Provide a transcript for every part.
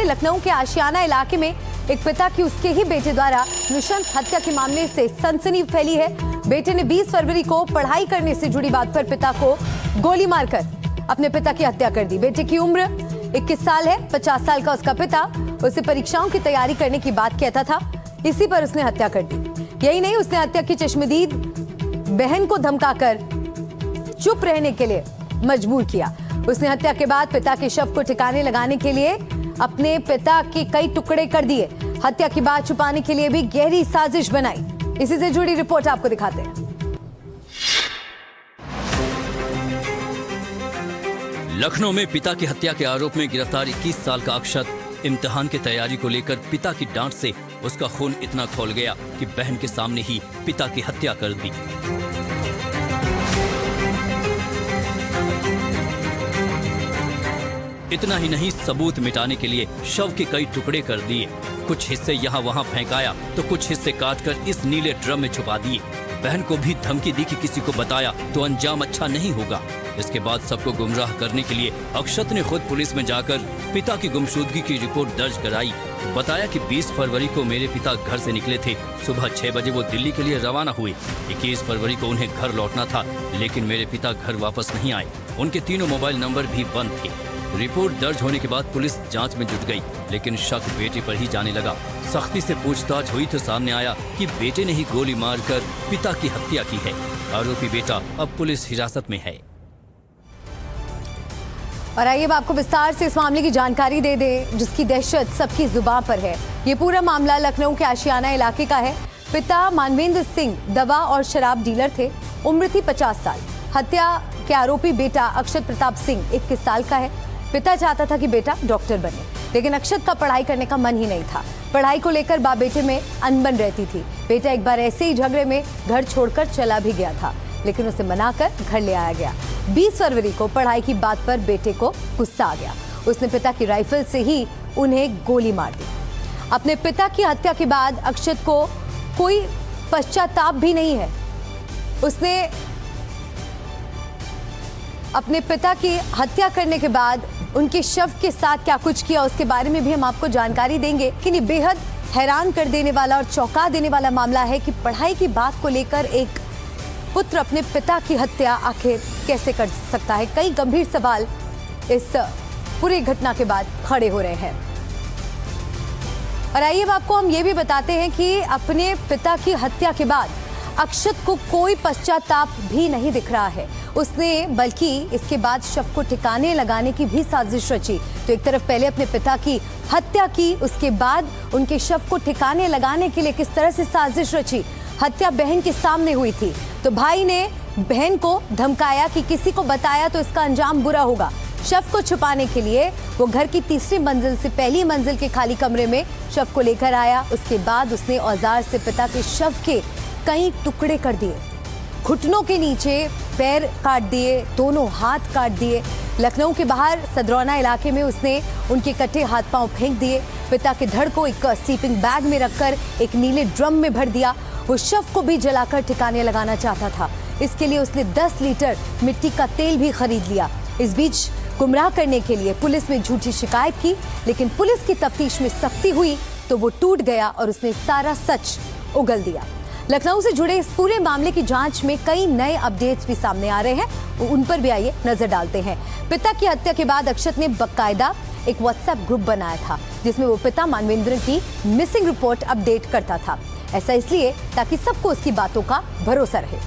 है लखनऊ के आशियाना इलाके में एक पिता की उसके ही बेटे द्वारा नृशंस हत्या के मामले से सनसनी फैली है। बेटे ने 20 फरवरी को पढ़ाई करने से जुड़ी बात पर पिता को गोली मारकर अपने पिता की हत्या कर दी। बेटे की उम्र 21 साल है। 50 साल का उसका पिता उसे परीक्षाओं की तैयारी करने की बात कहता था, इसी पर उसने हत्या कर दी। यही नहीं, उसने हत्या की चश्मदीद बहन को धमकाकर चुप रहने के लिए मजबूर किया। उसने हत्या के बाद पिता के शव को ठिकाने लगाने के लिए अपने पिता के कई टुकड़े कर दिए। हत्या की बात छुपाने के लिए भी गहरी साजिश बनाई। इसी से जुड़ी रिपोर्ट आपको दिखाते हैं। लखनऊ में पिता की हत्या के आरोप में गिरफ्तार 21 साल का अक्षत इम्तिहान की तैयारी को लेकर पिता की डांट से उसका खून इतना खौल गया कि बहन के सामने ही पिता की हत्या कर दी। इतना ही नहीं, सबूत मिटाने के लिए शव के कई टुकड़े कर दिए। कुछ हिस्से यहाँ वहाँ फेंकाया तो कुछ हिस्से काटकर इस नीले ड्रम में छुपा दिए। बहन को भी धमकी दी कि किसी को बताया तो अंजाम अच्छा नहीं होगा। इसके बाद सबको गुमराह करने के लिए अक्षत ने खुद पुलिस में जाकर पिता की गुमशुदगी की रिपोर्ट दर्ज कराई। बताया कि 20 फरवरी को मेरे पिता घर से निकले थे। सुबह 6 बजे वो दिल्ली के लिए रवाना हुए। 21 फरवरी को उन्हें घर लौटना था, लेकिन मेरे पिता घर वापस नहीं आए। उनके तीनों मोबाइल नंबर भी बंद थे। रिपोर्ट दर्ज होने के बाद पुलिस जांच में जुट गई, लेकिन शक बेटे पर ही जाने लगा। सख्ती से पूछताछ हुई तो सामने आया कि बेटे ने ही गोली मारकर पिता की हत्या की है। आरोपी बेटा अब पुलिस हिरासत में है। और आइए अब आपको विस्तार से इस मामले की जानकारी दे दें, जिसकी दहशत सबकी जुबान पर है। ये पूरा मामला लखनऊ के आशियाना इलाके का है। पिता मानवेंद्र सिंह दवा और शराब डीलर थे। उम्र थी 50 साल। हत्या के आरोपी बेटा अक्षत प्रताप सिंह 21 साल का है। पिता चाहता था कि बेटा डॉक्टर बने, लेकिन अक्षत का पढ़ाई करने का मन ही नहीं था। पढ़ाई को लेकर बाप बेटे में अनबन रहती थी। बेटा एक बार ऐसे ही झगड़े में घर छोड़कर चला भी गया था, लेकिन उसे मनाकर घर ले आया गया। 20 फरवरी को पढ़ाई की बात पर बेटे को गुस्सा आ गया। उसने पिता की राइफल से ही उन्हें गोली मार दी। अपने पिता की हत्या के बाद अक्षत को कोई पश्चाताप भी नहीं है। उसने अपने पिता की हत्या करने के बाद उनके शव के साथ क्या कुछ किया, उसके बारे में भी हम आपको जानकारी देंगे। कि बेहद हैरान कर देने वाला और चौंका देने वाला मामला है कि पढ़ाई की बात को लेकर एक पुत्र अपने पिता की हत्या आखिर कैसे कर सकता है। कई गंभीर सवाल इस पूरी घटना के बाद खड़े हो रहे हैं। और आइए अब आपको हम ये भी बताते हैं कि अपने पिता की हत्या के बाद अक्षत को कोई पश्चाताप भी नहीं दिख रहा है। उसने बल्कि इसके बाद शव को ठिकाने लगाने की भी साजिश रची। तो एक तरफ पहले अपने पिता की हत्या की, उसके बाद उनके शव को ठिकाने लगाने के लिए किस तरह से साजिश रची। हत्या बहन के सामने हुई थी, तो भाई ने बहन को धमकाया कि किसी को बताया तो इसका अंजाम बुरा होगा। शव को छुपाने के लिए वो घर की तीसरी मंजिल से पहली मंजिल के खाली कमरे में शव को लेकर आया। उसके बाद उसने औजार से पिता के शव के कई टुकड़े कर दिए। घुटनों के नीचे पैर काट दिए, दोनों हाथ काट दिए। लखनऊ के बाहर सदरौना इलाके में उसने उनके कटे हाथ पांव फेंक दिए। पिता के धड़ को एक स्लीपिंग बैग में रखकर एक नीले ड्रम में भर दिया। वो शव को भी जलाकर ठिकाने लगाना चाहता था। इसके लिए उसने 10 लीटर मिट्टी का तेल भी खरीद लिया। इस बीच गुमराह करने के लिए पुलिस में झूठी शिकायत की, लेकिन पुलिस की तफ्तीश में सख्ती हुई तो वो टूट गया और उसने सारा सच उगल दिया। लखनऊ से जुड़े इस पूरे मामले की जांच में कई नए अपडेट्स भी सामने आ रहे हैं, उन पर भी आइए नजर डालते हैं। पिता की हत्या के बाद अक्षत ने बाकायदा एक व्हाट्सएप ग्रुप बनाया था, जिसमें वो पिता मानवेंद्र की मिसिंग रिपोर्ट अपडेट करता था। ऐसा इसलिए ताकि सबको उसकी बातों का भरोसा रहे।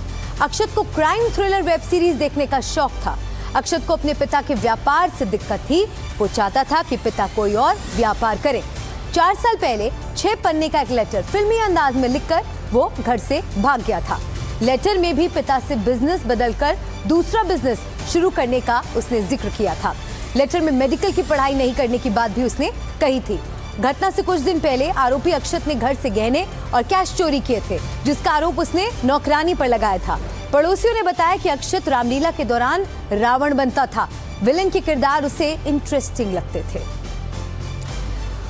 अक्षत को क्राइम थ्रिलर वेब सीरीज देखने का शौक था। अक्षत को अपने पिता के व्यापार से दिक्कत थी। वो चाहता था कि पिता कोई और व्यापार करे। 4 साल पहले 6 पन्ने का एक लेटर फिल्मी अंदाज में लिखकर वो घर से भाग गया था। लेटर में भी पिता से बिजनेस बदलकर दूसरा बिजनेस शुरू करने का उसने जिक्र किया था। लेटर में मेडिकल की पढ़ाई नहीं करने की बात भी उसने कही थी। घटना से कुछ दिन पहले आरोपी अक्षत ने घर से गहने और कैश चोरी किए थे, जिसका आरोप उसने नौकरानी पर लगाया था। पड़ोसियों ने बताया कि अक्षत रामलीला के दौरान रावण बनता था। विलन के किरदार उसे इंटरेस्टिंग लगते थे।